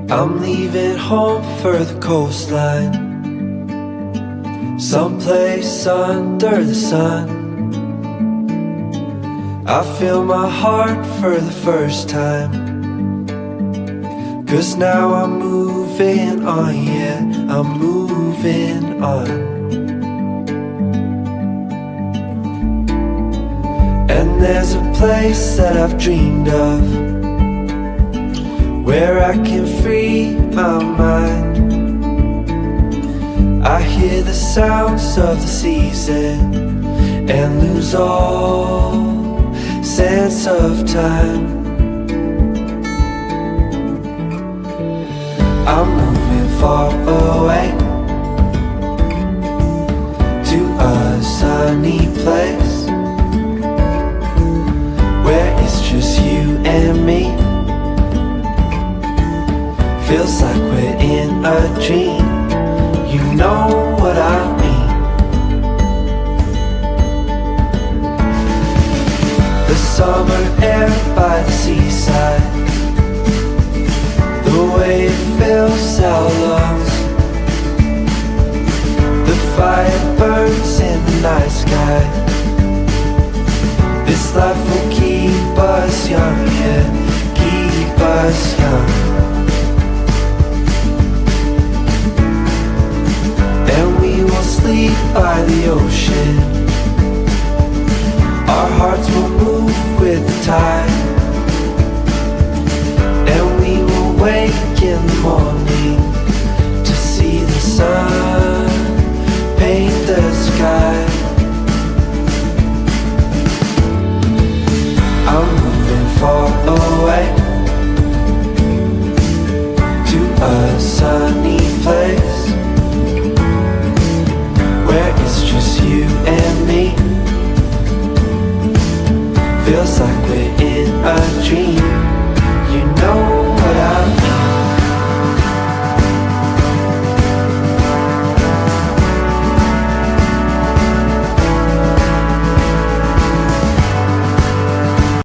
I'm leaving home for the coastline, someplace under the sun. I feel my heart for the first time, 'cause now I'm moving on, yeah, I'm moving on. And there's a place that I've dreamed of, where I can free my mind. I hear the sounds of the season and lose all sense of time. I'm moving far away to a sunny place where it's just you and me. Feels like we're in a dream, you know what I mean. The summer air by the seaside, the way it fills our lungs, the fire burns in the night sky. This life will keep us young, yeah, keep us